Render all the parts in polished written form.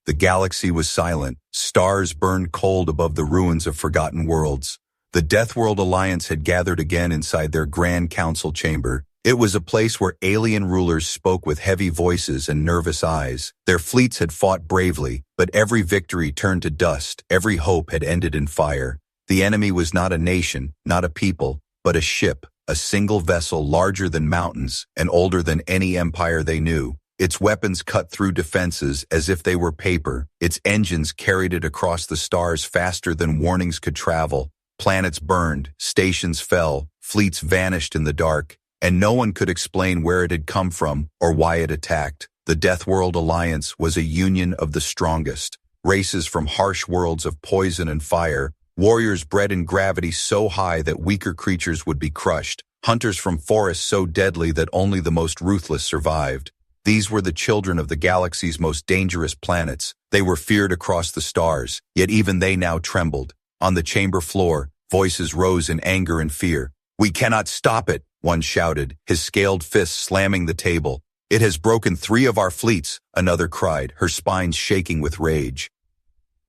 The galaxy was silent. Stars burned cold above the ruins of forgotten worlds. The Deathworld Alliance had gathered again inside their Grand Council chamber. It was a place where alien rulers spoke with heavy voices and nervous eyes. Their fleets had fought bravely, but every victory turned to dust. Every hope had ended in fire. The enemy was not a nation, not a people, but a ship, a single vessel larger than mountains and older than any empire they knew. Its weapons cut through defenses as if they were paper. Its engines carried it across the stars faster than warnings could travel. Planets burned, stations fell, fleets vanished in the dark, and no one could explain where it had come from or why it attacked. The Deathworld Alliance was a union of the strongest. Races from harsh worlds of poison and fire, warriors bred in gravity so high that weaker creatures would be crushed, hunters from forests so deadly that only the most ruthless survived. These were the children of the galaxy's most dangerous planets. They were feared across the stars, yet even they now trembled. On the chamber floor, voices rose in anger and fear. "We cannot stop it," one shouted, his scaled fist slamming the table. "It has broken 3 of our fleets," another cried, her spines shaking with rage.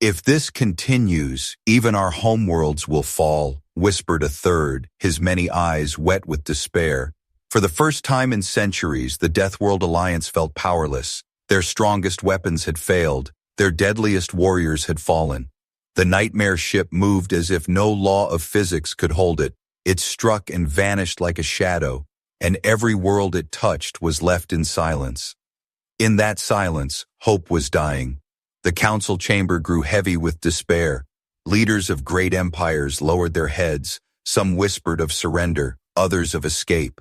"If this continues, even our homeworlds will fall," whispered a third, his many eyes wet with despair. For the first time in centuries, the Deathworld Alliance felt powerless. Their strongest weapons had failed. Their deadliest warriors had fallen. The nightmare ship moved as if no law of physics could hold it. It struck and vanished like a shadow, and every world it touched was left in silence. In that silence, hope was dying. The council chamber grew heavy with despair. Leaders of great empires lowered their heads. Some whispered of surrender, others of escape.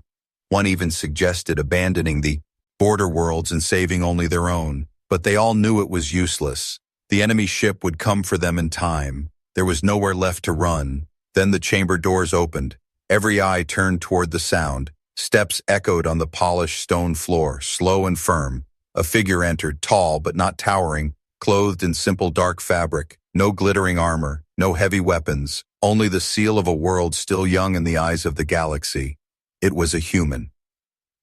One even suggested abandoning the border worlds and saving only their own. But they all knew it was useless. The enemy ship would come for them in time. There was nowhere left to run. Then the chamber doors opened. Every eye turned toward the sound. Steps echoed on the polished stone floor, slow and firm. A figure entered, tall but not towering, clothed in simple dark fabric. No glittering armor, no heavy weapons, only the seal of a world still young in the eyes of the galaxy. It was a human.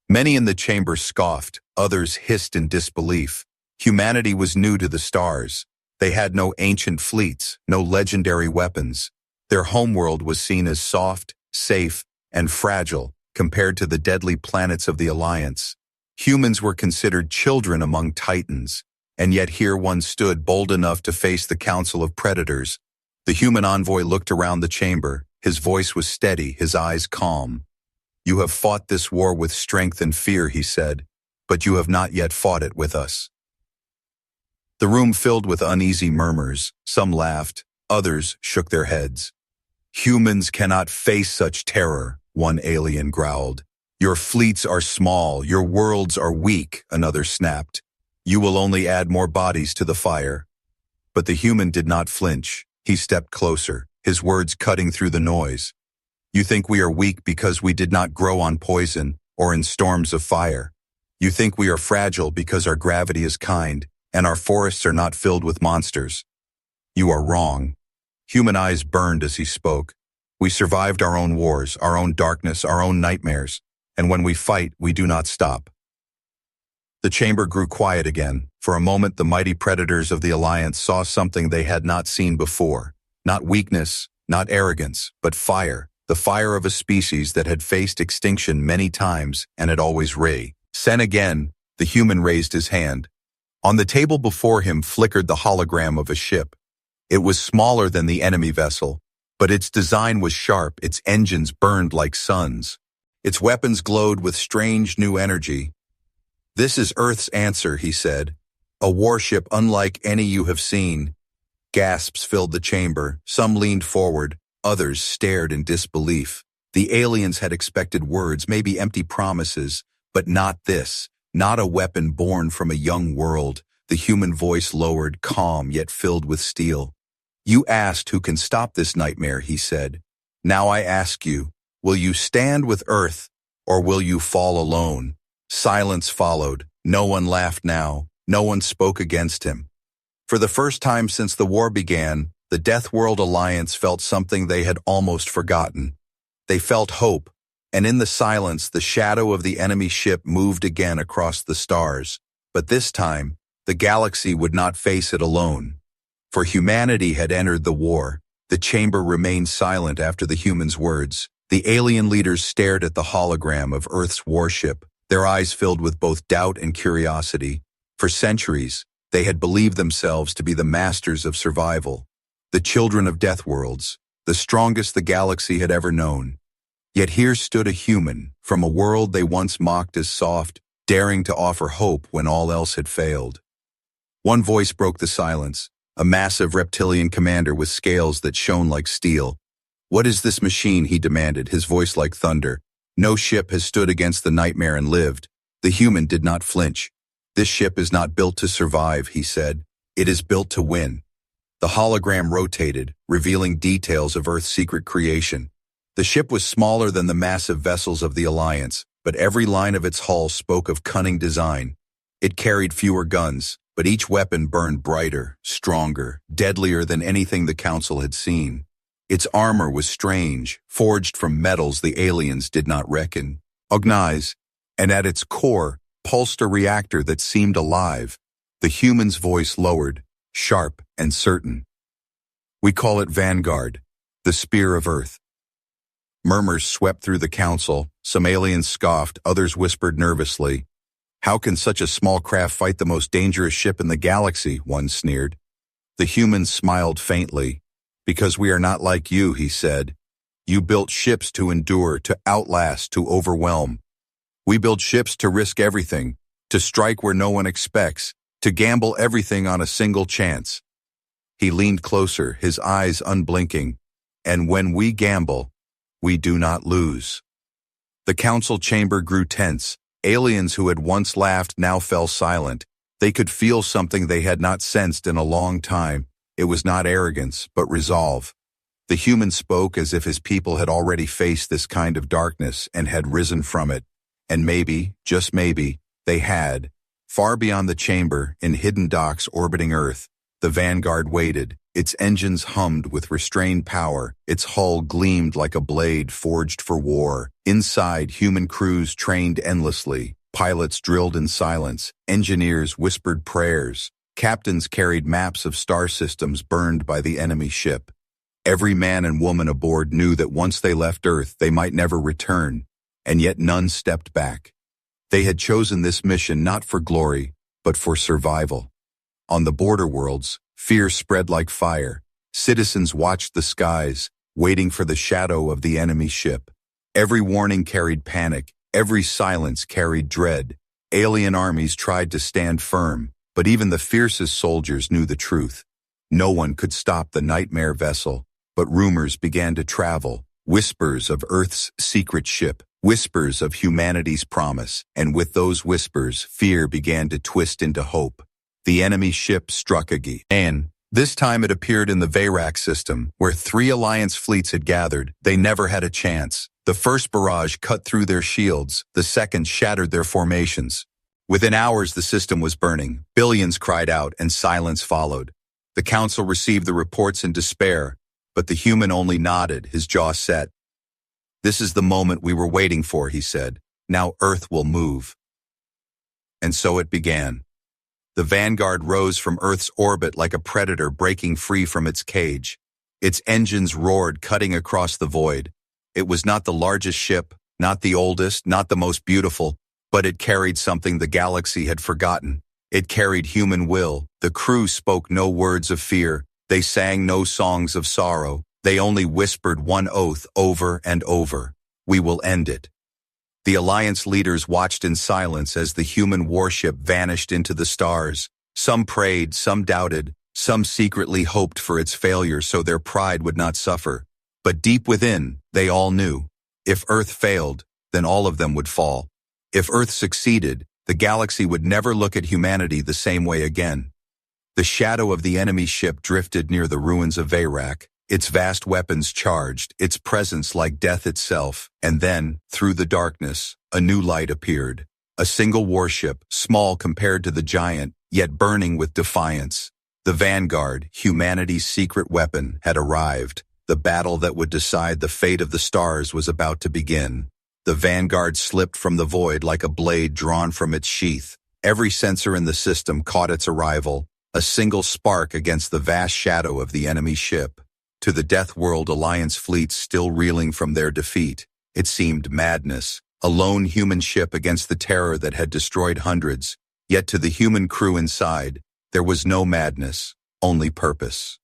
Many in the chamber scoffed, others hissed in disbelief. Humanity was new to the stars. They had no ancient fleets, no legendary weapons. Their homeworld was seen as soft, safe, and fragile compared to the deadly planets of the Alliance. Humans were considered children among titans, and yet here one stood bold enough to face the council of predators. The human envoy looked around the chamber. His voice was steady, his eyes calm. "You have fought this war with strength and fear," he said, "but you have not yet fought it with us." The room filled with uneasy murmurs. Some laughed, others shook their heads. "Humans cannot face such terror," one alien growled. "Your fleets are small, your worlds are weak," another snapped. "You will only add more bodies to the fire." But the human did not flinch. He stepped closer, his words cutting through the noise. "You think we are weak because we did not grow on poison or in storms of fire. You think we are fragile because our gravity is kind and our forests are not filled with monsters. You are wrong." Human eyes burned as he spoke. "We survived our own wars, our own darkness, our own nightmares, and when we fight, we do not stop." The chamber grew quiet again. For a moment, the mighty predators of the Alliance saw something they had not seen before. Not weakness, not arrogance, but fire. The fire of a species that had faced extinction many times and had always risen. Sen again, the human raised his hand. On the table before him flickered the hologram of a ship. It was smaller than the enemy vessel, but its design was sharp, its engines burned like suns. Its weapons glowed with strange new energy. "This is Earth's answer," he said. "A warship unlike any you have seen." Gasps filled the chamber. Some leaned forward, others stared in disbelief. The aliens had expected words, maybe empty promises, but not this. Not a weapon born from a young world. The human voice lowered, calm yet filled with steel. "You asked who can stop this nightmare," he said. "Now I ask you, will you stand with Earth, or will you fall alone?" Silence followed. No one laughed now. No one spoke against him. For the first time since the war began, the Deathworld Alliance felt something they had almost forgotten. They felt hope, and in the silence, the shadow of the enemy ship moved again across the stars. But this time, The galaxy would not face it alone. For humanity had entered the war. The chamber remained silent after the humans' words. The alien leaders stared at the hologram of Earth's warship, their eyes filled with both doubt and curiosity. For centuries, they had believed themselves to be the masters of survival, the children of Deathworlds, the strongest the galaxy had ever known. Yet here stood a human, from a world they once mocked as soft, daring to offer hope when all else had failed. One voice broke the silence, a massive reptilian commander with scales that shone like steel. "What is this machine?" he demanded, his voice like thunder. "No ship has stood against the nightmare and lived." The human did not flinch. "This ship is not built to survive," he said. "It is built to win." The hologram rotated, revealing details of Earth's secret creation. The ship was smaller than the massive vessels of the Alliance, but every line of its hull spoke of cunning design. It carried fewer guns, but each weapon burned brighter, stronger, deadlier than anything the Council had seen. Its armor was strange, forged from metals the aliens did not recognize, and at its core pulsed a reactor that seemed alive. The human's voice lowered, sharp and certain. "We call it Vanguard, the Spear of Earth." Murmurs swept through the council. Some aliens scoffed, others whispered nervously. "How can such a small craft fight the most dangerous ship in the galaxy?" one sneered. The human smiled faintly. "Because we are not like you," he said. "You built ships to endure, to outlast, to overwhelm. We build ships to risk everything, to strike where no one expects, to gamble everything on a single chance." He leaned closer, his eyes unblinking. "And when we gamble, we do not lose." The council chamber grew tense. Aliens who had once laughed now fell silent. They could feel something they had not sensed in a long time. It was not arrogance, but resolve. The human spoke as if his people had already faced this kind of darkness and had risen from it. And maybe, just maybe, they had. Far beyond the chamber, in hidden docks orbiting Earth, the Vanguard waited. Its engines hummed with restrained power. Its hull gleamed like a blade forged for war. Inside, human crews trained endlessly. Pilots drilled in silence. Engineers whispered prayers. Captains carried maps of star systems burned by the enemy ship. Every man and woman aboard knew that once they left Earth, they might never return. And yet none stepped back. They had chosen this mission not for glory, but for survival. On the border worlds, fear spread like fire. Citizens watched the skies, waiting for the shadow of the enemy ship. Every warning carried panic. Every silence carried dread. Alien armies tried to stand firm, but even the fiercest soldiers knew the truth. No one could stop the nightmare vessel, but rumors began to travel. Whispers of Earth's secret ship. Whispers of humanity's promise. And with those whispers, fear began to twist into hope. The enemy ship struck again. This time it appeared in the Veyrak system, where 3 Alliance fleets had gathered. They never had a chance. The first barrage cut through their shields. The second shattered their formations. Within hours, the system was burning. Billions cried out, and silence followed. The council received the reports in despair, but the human only nodded, his jaw set. "This is the moment we were waiting for," he said. "Now Earth will move." And so it began. The Vanguard rose from Earth's orbit like a predator breaking free from its cage. Its engines roared, cutting across the void. It was not the largest ship, not the oldest, not the most beautiful, but it carried something the galaxy had forgotten. It carried human will. The crew spoke no words of fear. They sang no songs of sorrow. They only whispered one oath over and over. "We will end it." The Alliance leaders watched in silence as the human warship vanished into the stars. Some prayed, some doubted, some secretly hoped for its failure so their pride would not suffer. But deep within, they all knew. If Earth failed, then all of them would fall. If Earth succeeded, the galaxy would never look at humanity the same way again. The shadow of the enemy ship drifted near the ruins of Veyrak, its vast weapons charged, its presence like death itself, and then, through the darkness, a new light appeared. A single warship, small compared to the giant, yet burning with defiance. The Vanguard, humanity's secret weapon, had arrived. The battle that would decide the fate of the stars was about to begin. The Vanguard slipped from the void like a blade drawn from its sheath. Every sensor in the system caught its arrival, a single spark against the vast shadow of the enemy ship. To the Deathworld Alliance fleet still reeling from their defeat, it seemed madness, a lone human ship against the terror that had destroyed hundreds. Yet to the human crew inside, there was no madness, only purpose.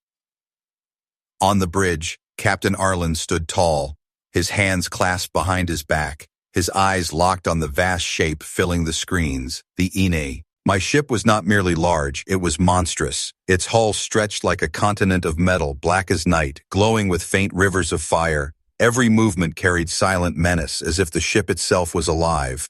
On the bridge, Captain Arlen stood tall, his hands clasped behind his back, his eyes locked on the vast shape filling the screens, the Ine. My ship was not merely large, it was monstrous. Its hull stretched like a continent of metal, black as night, glowing with faint rivers of fire. Every movement carried silent menace, as if the ship itself was alive.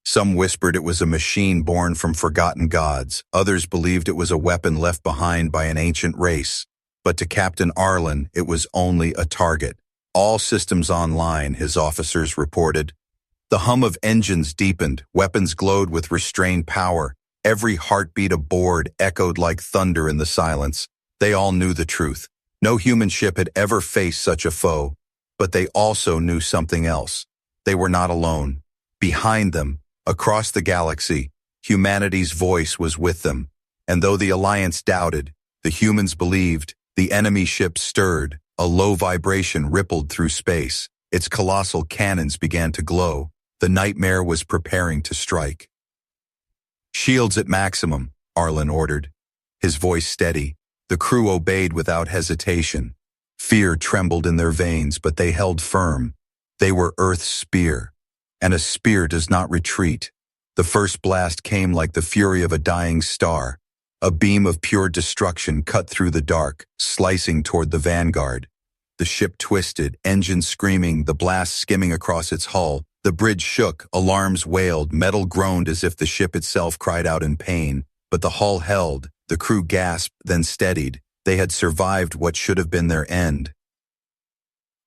Some whispered it was a machine born from forgotten gods. Others believed it was a weapon left behind by an ancient race. But to Captain Arlen, it was only a target. All systems online, his officers reported. The hum of engines deepened, weapons glowed with restrained power. Every heartbeat aboard echoed like thunder in the silence. They all knew the truth. No human ship had ever faced such a foe. But they also knew something else. They were not alone. Behind them, across the galaxy, humanity's voice was with them. And though the Alliance doubted, the humans believed. The enemy ship stirred. A low vibration rippled through space. Its colossal cannons began to glow. The nightmare was preparing to strike. "Shields at maximum," Arlen ordered, his voice steady. The crew obeyed without hesitation. Fear trembled in their veins, but they held firm. They were Earth's spear, and a spear does not retreat. The first blast came like the fury of a dying star. A beam of pure destruction cut through the dark, slicing toward the vanguard. The ship twisted, engines screaming, the blast skimming across its hull. The bridge shook, alarms wailed, metal groaned as if the ship itself cried out in pain. But the hull held, the crew gasped, then steadied. They had survived what should have been their end.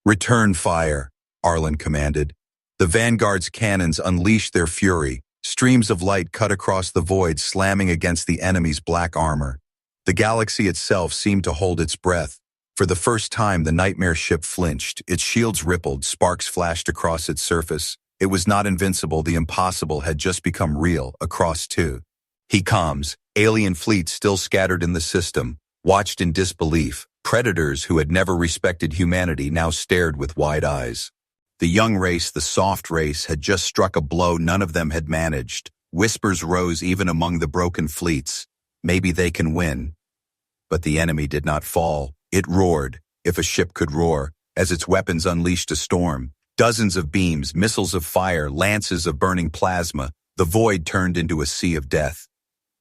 "Return fire," Arlen commanded. The vanguard's cannons unleashed their fury. Streams of light cut across the void, slamming against the enemy's black armor. The galaxy itself seemed to hold its breath. For the first time, the nightmare ship flinched. Its shields rippled, sparks flashed across its surface. It was not invincible, the impossible had just become real, across too. He comms, alien fleets still scattered in the system, watched in disbelief. Predators who had never respected humanity now stared with wide eyes. The young race, the soft race, had just struck a blow none of them had managed. Whispers rose even among the broken fleets. Maybe they can win. But the enemy did not fall. It roared, if a ship could roar, as its weapons unleashed a storm. Dozens of beams, missiles of fire, lances of burning plasma. The void turned into a sea of death.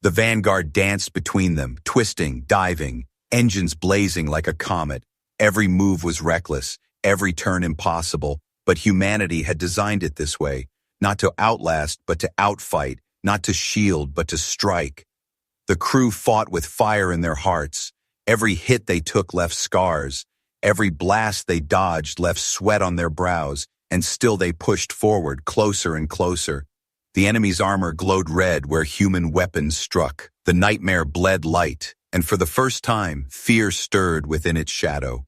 The vanguard danced between them, twisting, diving, engines blazing like a comet. Every move was reckless, every turn impossible. But humanity had designed it this way, not to outlast, but to outfight, not to shield, but to strike. The crew fought with fire in their hearts. Every hit they took left scars. Every blast they dodged left sweat on their brows, and still they pushed forward, closer and closer. The enemy's armor glowed red where human weapons struck. The nightmare bled light, and for the first time, fear stirred within its shadow.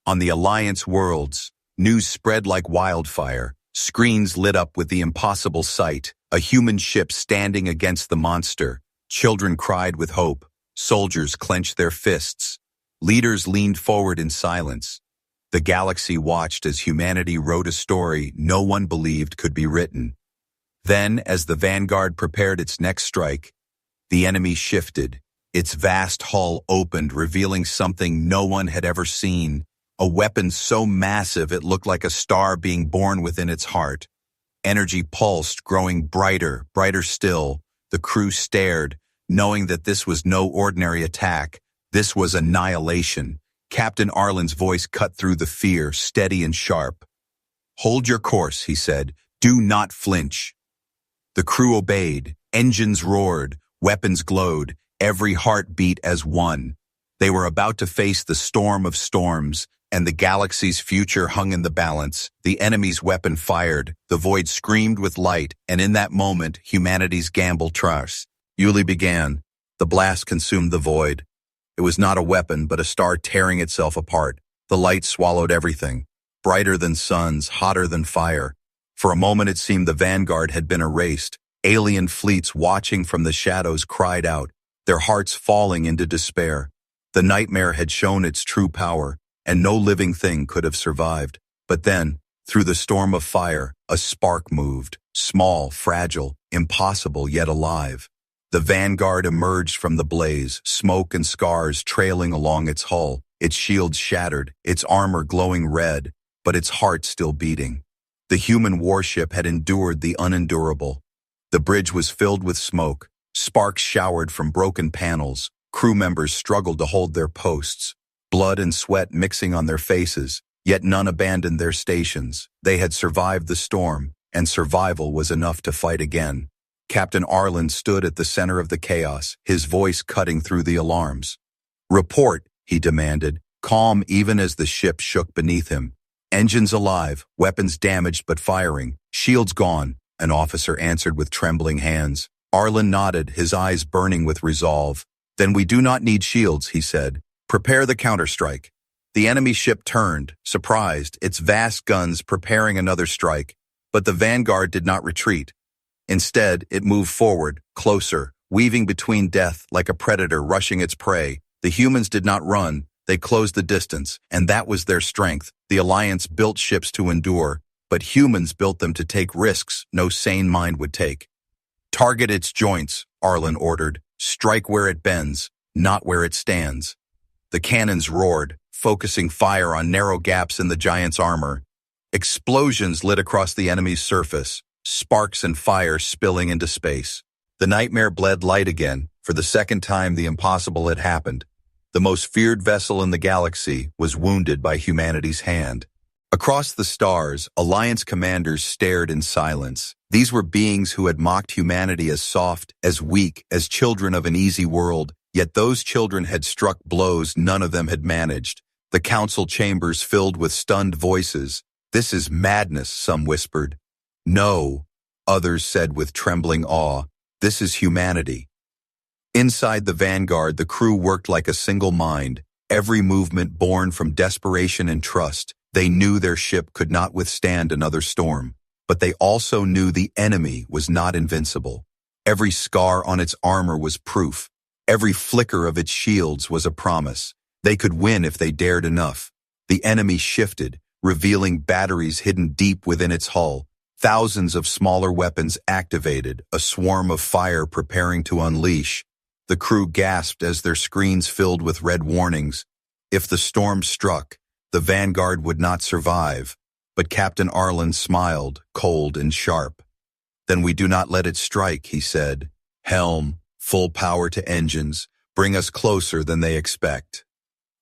On the Alliance worlds, news spread like wildfire. Screens lit up with the impossible sight, a human ship standing against the monster. Children cried with hope. Soldiers clenched their fists. Leaders leaned forward in silence. The galaxy watched as humanity wrote a story no one believed could be written. Then, as the vanguard prepared its next strike, the enemy shifted. Its vast hull opened, revealing something no one had ever seen. A weapon so massive it looked like a star being born within its heart. Energy pulsed, growing brighter, brighter still. The crew stared, knowing that this was no ordinary attack. This was annihilation. Captain Arlen's voice cut through the fear, steady and sharp. "Hold your course," he said. "Do not flinch." The crew obeyed. Engines roared, weapons glowed, every heart beat as one. They were about to face the storm of storms, and the galaxy's future hung in the balance. The enemy's weapon fired, the void screamed with light, and in that moment, humanity's gamble trust. Yuli began. The blast consumed the void. It was not a weapon, but a star tearing itself apart. The light swallowed everything. Brighter than suns, hotter than fire. For a moment it seemed the vanguard had been erased. Alien fleets watching from the shadows cried out, their hearts falling into despair. The nightmare had shown its true power, and no living thing could have survived. But then, through the storm of fire, a spark moved, small, fragile, impossible yet alive. The Vanguard emerged from the blaze, smoke and scars trailing along its hull, its shields shattered, its armor glowing red, but its heart still beating. The human warship had endured the unendurable. The bridge was filled with smoke, sparks showered from broken panels, crew members struggled to hold their posts, blood and sweat mixing on their faces, yet none abandoned their stations. They had survived the storm, and survival was enough to fight again. Captain Arlen stood at the center of the chaos, his voice cutting through the alarms. "Report," he demanded, calm even as the ship shook beneath him. "Engines alive, weapons damaged but firing, shields gone," an officer answered with trembling hands. Arlen nodded, his eyes burning with resolve. "Then we do not need shields," he said. "Prepare the counterstrike." The enemy ship turned, surprised, its vast guns preparing another strike. But the Vanguard did not retreat. Instead, it moved forward, closer, weaving between death like a predator rushing its prey. The humans did not run, they closed the distance, and that was their strength. The Alliance built ships to endure, but humans built them to take risks no sane mind would take. "Target its joints," Arlen ordered. "Strike where it bends, not where it stands." The cannons roared, focusing fire on narrow gaps in the giant's armor. Explosions lit across the enemy's surface, sparks and fire spilling into space. The nightmare bled light again. For the second time, the impossible had happened. The most feared vessel in the galaxy was wounded by humanity's hand. Across the stars, Alliance commanders stared in silence. These were beings who had mocked humanity as soft, as weak, as children of an easy world. Yet those children had struck blows none of them had managed. The council chambers filled with stunned voices. "This is madness," some whispered. "No," others said with trembling awe. "This is humanity." Inside the Vanguard, the crew worked like a single mind, every movement born from desperation and trust. They knew their ship could not withstand another storm, but they also knew the enemy was not invincible. Every scar on its armor was proof. Every flicker of its shields was a promise. They could win if they dared enough. The enemy shifted, revealing batteries hidden deep within its hull. Thousands of smaller weapons activated, a swarm of fire preparing to unleash. The crew gasped as their screens filled with red warnings. If the storm struck, the Vanguard would not survive. But Captain Arlen smiled, cold and sharp. "Then we do not let it strike," he said. "Helm, full power to engines, bring us closer than they expect."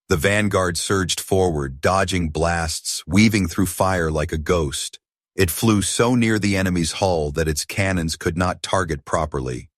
The Vanguard surged forward, dodging blasts, weaving through fire like a ghost. It flew so near the enemy's hull that its cannons could not target properly.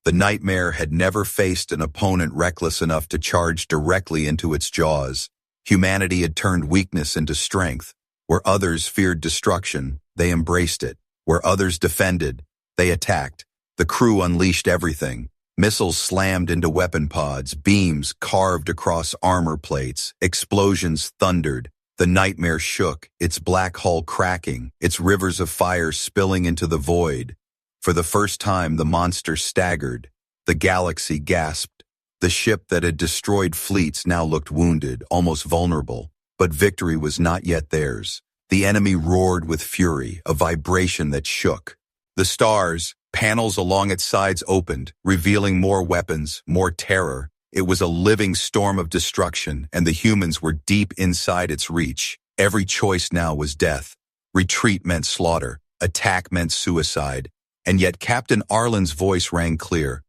The nightmare had never faced an opponent reckless enough to charge directly into its jaws. Humanity had turned weakness into strength. Where others feared destruction, they embraced it. Where others defended, they attacked. The crew unleashed everything. Missiles slammed into weapon pods, beams carved across armor plates, explosions thundered. The nightmare shook, its black hull cracking, its rivers of fire spilling into the void. For the first time, the monster staggered. The galaxy gasped. The ship that had destroyed fleets now looked wounded, almost vulnerable. But victory was not yet theirs. The enemy roared with fury, a vibration that shook. The stars, panels along its sides opened, revealing more weapons, more terror. It was a living storm of destruction, and the humans were deep inside its reach. Every choice now was death. Retreat meant slaughter. Attack meant suicide. And yet Captain Arlen's voice rang clear.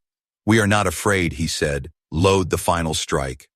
"We are not afraid," he said. "Load the final strike."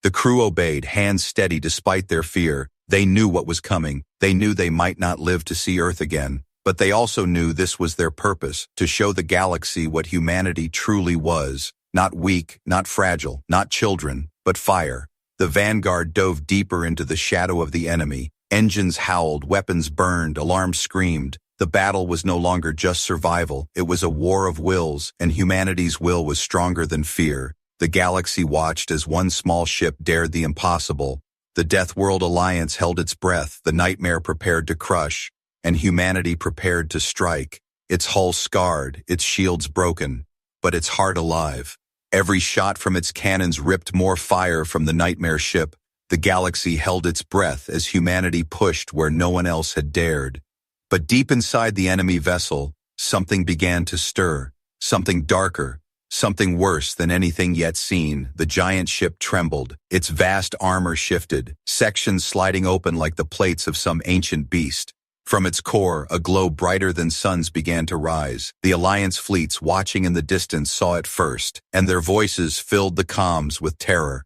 The crew obeyed, hands steady despite their fear. They knew what was coming. They knew they might not live to see Earth again. But they also knew this was their purpose, to show the galaxy what humanity truly was. Not weak, not fragile, not children, but fire. The Vanguard dove deeper into the shadow of the enemy. Engines howled, weapons burned, alarms screamed. The battle was no longer just survival. It was a war of wills, and humanity's will was stronger than fear. The galaxy watched as one small ship dared the impossible. The Deathworld Alliance held its breath, the nightmare prepared to crush, and humanity prepared to strike. its hull scarred, its shields broken, but its heart alive. Every shot from its cannons ripped more fire from the nightmare ship. The galaxy held its breath as humanity pushed where no one else had dared. But deep inside the enemy vessel, something began to stir, something darker, something worse than anything yet seen. The giant ship trembled, its vast armor shifted, sections sliding open like the plates of some ancient beast. From its core, a glow brighter than suns began to rise. The Alliance fleets watching in the distance saw it first, and their voices filled the comms with terror.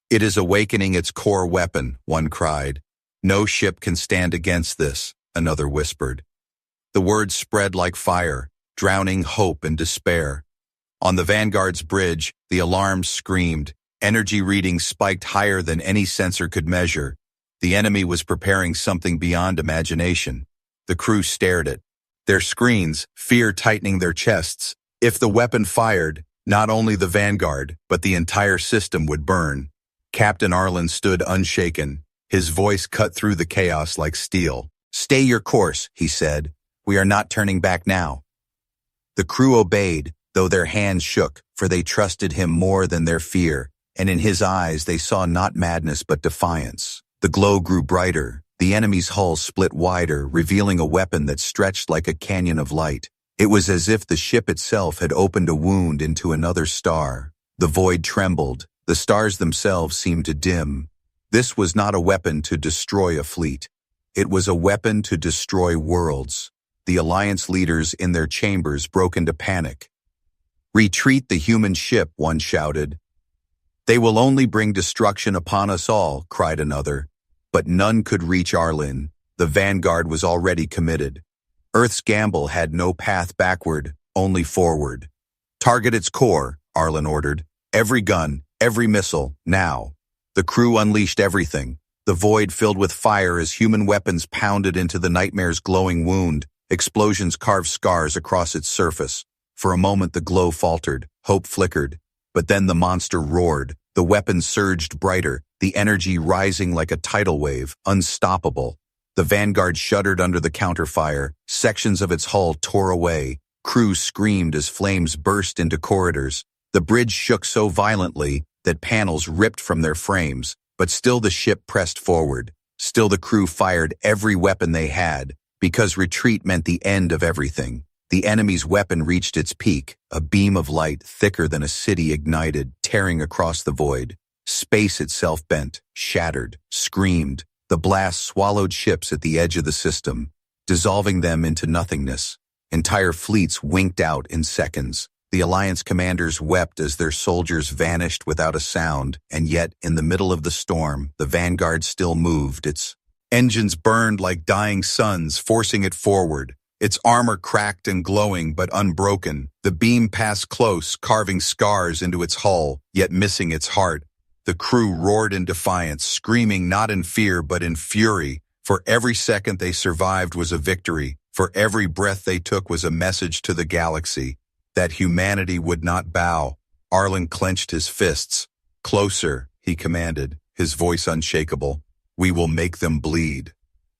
"It is awakening its core weapon," one cried. "No ship can stand against this," another whispered. The words spread like fire, drowning hope and despair. On the Vanguard's bridge, the alarms screamed. Energy readings spiked higher than any sensor could measure. The enemy was preparing something beyond imagination. The crew stared at their screens, fear tightening their chests. If the weapon fired, not only the Vanguard, but the entire system would burn. Captain Arlen stood unshaken, his voice cut through the chaos like steel. "Stay your course," he said. "We are not turning back now." The crew obeyed, though their hands shook, for they trusted him more than their fear, and in his eyes they saw not madness but defiance. The glow grew brighter, the enemy's hull split wider, revealing a weapon that stretched like a canyon of light. It was as if the ship itself had opened a wound into another star. The void trembled, the stars themselves seemed to dim. This was not a weapon to destroy a fleet. It was a weapon to destroy worlds. The Alliance leaders in their chambers broke into panic. "Retreat the human ship," one shouted. "They will only bring destruction upon us all," cried another. But none could reach Arlen. The Vanguard was already committed. Earth's gamble had no path backward, only forward. "Target its core," Arlen ordered. "Every gun, every missile, now." The crew unleashed everything. The void filled with fire as human weapons pounded into the nightmare's glowing wound. Explosions carved scars across its surface. For a moment the glow faltered, hope flickered. But then the monster roared. The weapons surged brighter, the energy rising like a tidal wave, unstoppable. The Vanguard shuddered under the counterfire. Sections of its hull tore away. Crews screamed as flames burst into corridors. The bridge shook so violently that panels ripped from their frames, but still the ship pressed forward. Still the crew fired every weapon they had, because retreat meant the end of everything. The enemy's weapon reached its peak, a beam of light thicker than a city ignited, tearing across the void. Space itself bent, shattered, screamed. The blast swallowed ships at the edge of the system, dissolving them into nothingness. Entire fleets winked out in seconds. The Alliance commanders wept as their soldiers vanished without a sound, and yet, in the middle of the storm, the Vanguard still moved. Its engines burned like dying suns, forcing it forward. Its armor cracked and glowing, but unbroken. The beam passed close, carving scars into its hull, yet missing its heart. The crew roared in defiance, screaming not in fear but in fury. For every second they survived was a victory. For every breath they took was a message to the galaxy that humanity would not bow. Arlen clenched his fists. "Closer," he commanded, his voice unshakable. "We will make them bleed."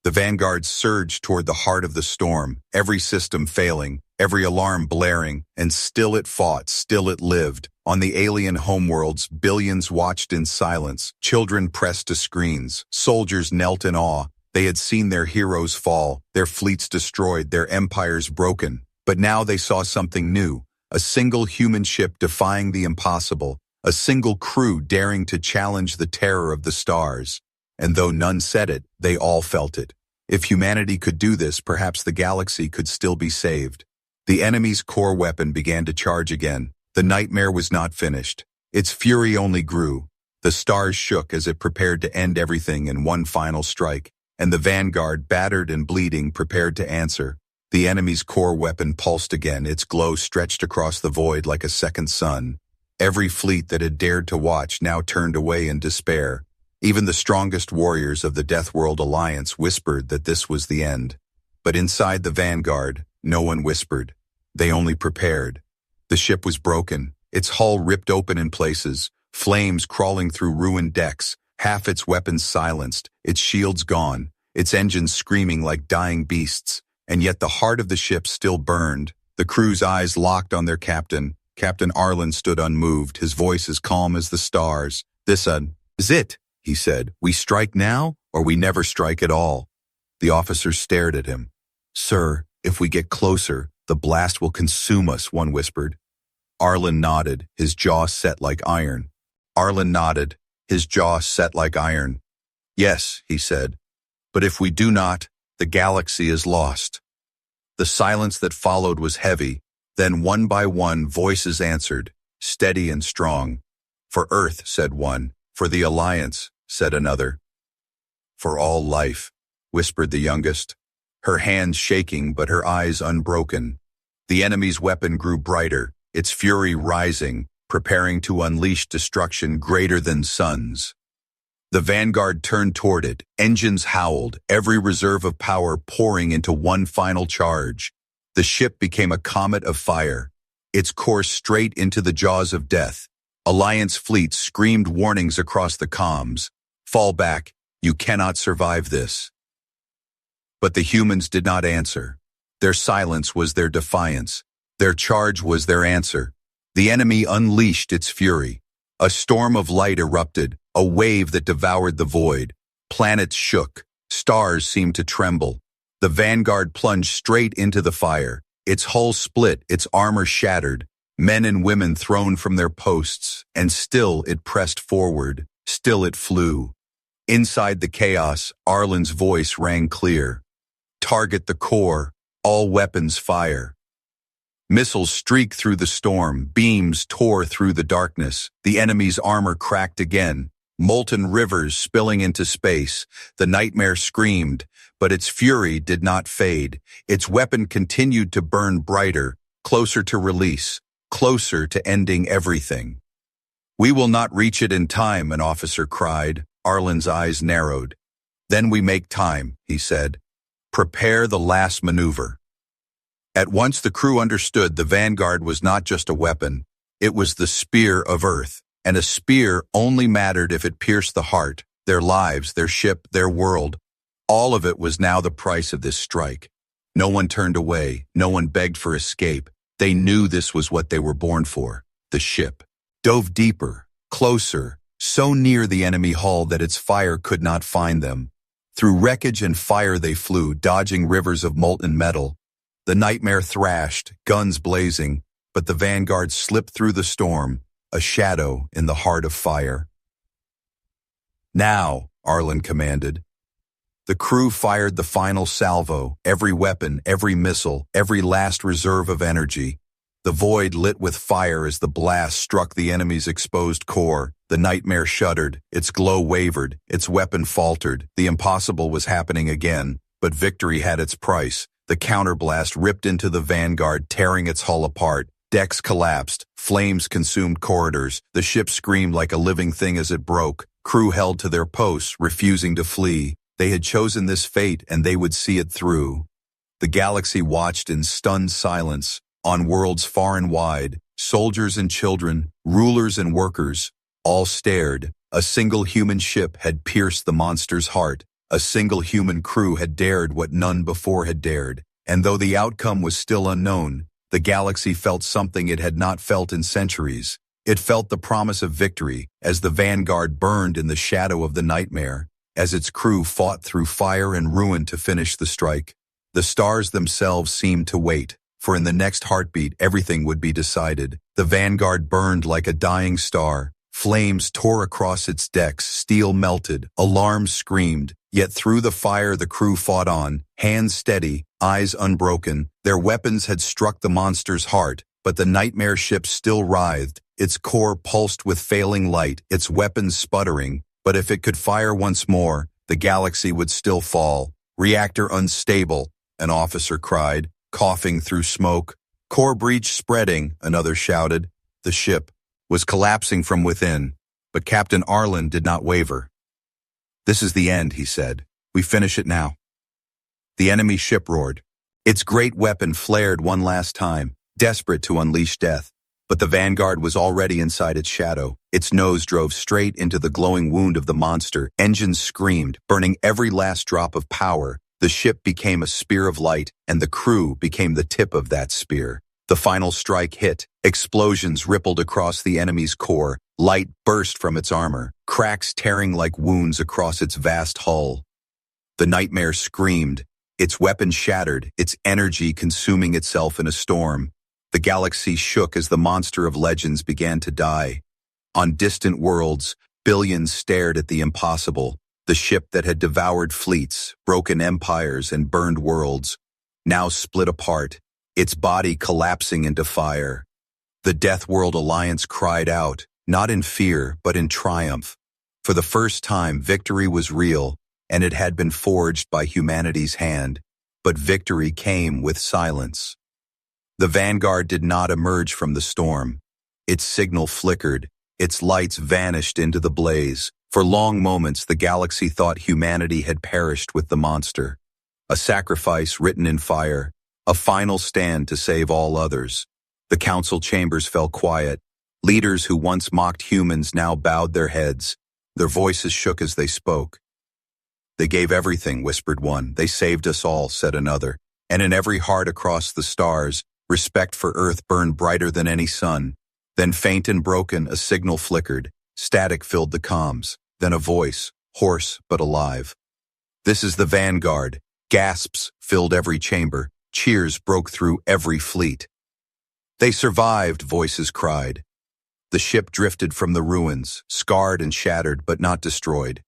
The Vanguard surged toward the heart of the storm, every system failing, every alarm blaring, and still it fought, still it lived. On the alien homeworlds, billions watched in silence. Children pressed to screens. Soldiers knelt in awe. They had seen their heroes fall, their fleets destroyed, their empires broken. But now they saw something new, a single human ship defying the impossible, a single crew daring to challenge the terror of the stars. And though none said it, they all felt it. If humanity could do this, perhaps the galaxy could still be saved. The enemy's core weapon began to charge again. The nightmare was not finished. Its fury only grew. The stars shook as it prepared to end everything in one final strike, and the Vanguard, battered and bleeding, prepared to answer. The enemy's core weapon pulsed again, its glow stretched across the void like a second sun. Every fleet that had dared to watch now turned away in despair. Even the strongest warriors of the Deathworld Alliance whispered that this was the end. But inside the Vanguard, no one whispered. They only prepared. The ship was broken, its hull ripped open in places, flames crawling through ruined decks, half its weapons silenced, its shields gone, its engines screaming like dying beasts. and yet the heart of the ship still burned. The crew's eyes locked on their captain. Captain Arlen stood unmoved, his voice as calm as the stars. "This is it," he said. "We strike now, or we never strike at all." The officers stared at him. "Sir, if we get closer, the blast will consume us," one whispered. Arlen nodded, his jaw set like iron. "Yes," he said, "but if we do not, the galaxy is lost." The silence that followed was heavy. Then one by one voices answered, steady and strong. "For Earth," said one. "For the Alliance," said another. "For all life," whispered the youngest, her hands shaking but her eyes unbroken. The enemy's weapon grew brighter, its fury rising, preparing to unleash destruction greater than suns. The Vanguard turned toward it, engines howled, every reserve of power pouring into one final charge. The ship became a comet of fire, its course straight into the jaws of death. Alliance fleets screamed warnings across the comms. "Fall back, you cannot survive this." But the humans did not answer. Their silence was their defiance. Their charge was their answer. The enemy unleashed its fury. A storm of light erupted, a wave that devoured the void. Planets shook, stars seemed to tremble. The Vanguard plunged straight into the fire. Its hull split, its armor shattered, men and women thrown from their posts, and still it pressed forward, still it flew. Inside the chaos, Arlen's voice rang clear. "Target the core, all weapons fire." Missiles streaked through the storm, beams tore through the darkness. The enemy's armor cracked again, molten rivers spilling into space. The nightmare screamed, but its fury did not fade. Its weapon continued to burn brighter, closer to release, closer to ending everything. "We will not reach it in time," an officer cried. Arlen's eyes narrowed. "Then we make time," he said. "Prepare the last maneuver." At once the crew understood the Vanguard was not just a weapon. It was the spear of Earth, and a spear only mattered if it pierced the heart, their lives, their ship, their world. All of it was now the price of this strike. No one turned away, no one begged for escape. They knew this was what they were born for. The ship dove deeper, closer, so near the enemy hull that its fire could not find them. Through wreckage and fire they flew, dodging rivers of molten metal. The nightmare thrashed, guns blazing, but the Vanguard slipped through the storm, a shadow in the heart of fire. "Now," Arlen commanded. The crew fired the final salvo, every weapon, every missile, every last reserve of energy. The void lit with fire as the blast struck the enemy's exposed core. The nightmare shuddered, its glow wavered, its weapon faltered. The impossible was happening again, but victory had its price. The counterblast ripped into the Vanguard, tearing its hull apart. Decks collapsed, flames consumed corridors. The ship screamed like a living thing as it broke. Crew held to their posts, refusing to flee. They had chosen this fate, and they would see it through. The galaxy watched in stunned silence. On worlds far and wide, soldiers and children, rulers and workers, all stared. A single human ship had pierced the monster's heart. A single human crew had dared what none before had dared. And though the outcome was still unknown, the galaxy felt something it had not felt in centuries. It felt the promise of victory as the Vanguard burned in the shadow of the nightmare, as its crew fought through fire and ruin to finish the strike. The stars themselves seemed to wait, for in the next heartbeat everything would be decided. The Vanguard burned like a dying star. Flames tore across its decks, steel melted, alarms screamed. Yet through the fire the crew fought on, hands steady, eyes unbroken. Their weapons had struck the monster's heart, but the nightmare ship still writhed. Its core pulsed with failing light, its weapons sputtering. But if it could fire once more, the galaxy would still fall. "Reactor unstable," an officer cried, coughing through smoke. "Core breach spreading," another shouted. The ship was collapsing from within, but Captain Arlen did not waver. "This is the end," he said. "We finish it now." The enemy ship roared. Its great weapon flared one last time, desperate to unleash death. But the Vanguard was already inside its shadow. Its nose drove straight into the glowing wound of the monster. Engines screamed, burning every last drop of power. The ship became a spear of light, and the crew became the tip of that spear. The final strike hit. Explosions rippled across the enemy's core. Light burst from its armor, cracks tearing like wounds across its vast hull. The nightmare screamed, its weapon shattered, its energy consuming itself in a storm. The galaxy shook as the monster of legends began to die. On distant worlds, billions stared at the impossible. The ship that had devoured fleets, broken empires, and burned worlds, now split apart, its body collapsing into fire. The Deathworld Alliance cried out, not in fear, but in triumph. For the first time, victory was real, and it had been forged by humanity's hand. But victory came with silence. The vanguard did not emerge from the storm. Its signal flickered, its lights vanished into the blaze. For long moments, the galaxy thought humanity had perished with the monster. A sacrifice written in fire, a final stand to save all others. The council chambers fell quiet. Leaders who once mocked humans now bowed their heads. Their voices shook as they spoke. "They gave everything," whispered one. "They saved us all," said another. And in every heart across the stars, respect for Earth burned brighter than any sun. Then faint and broken, a signal flickered. Static filled the comms. Then a voice, hoarse but alive. "This is the vanguard." Gasps filled every chamber. Cheers broke through every fleet. "They survived," voices cried. The ship drifted from the ruins, scarred and shattered but not destroyed.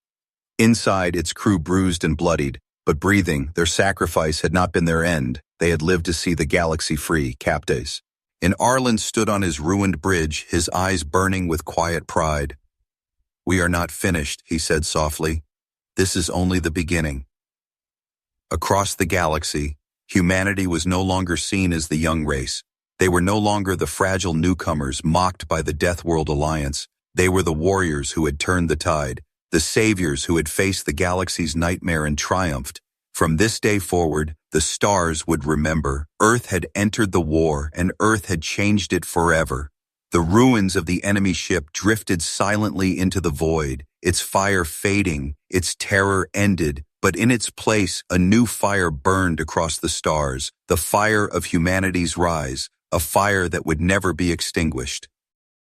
Inside, its crew bruised and bloodied, but breathing. Their sacrifice had not been their end. They had lived to see the galaxy free, captives. And Arlen stood on his ruined bridge, his eyes burning with quiet pride. "We are not finished," he said softly. "This is only the beginning." Across the galaxy, humanity was no longer seen as the young race. They were no longer the fragile newcomers mocked by the Deathworld Alliance. They were the warriors who had turned the tide, the saviors who had faced the galaxy's nightmare and triumphed. From this day forward, the stars would remember. Earth had entered the war, and Earth had changed it forever. The ruins of the enemy ship drifted silently into the void, its fire fading, its terror ended, but in its place a new fire burned across the stars, the fire of humanity's rise, a fire that would never be extinguished.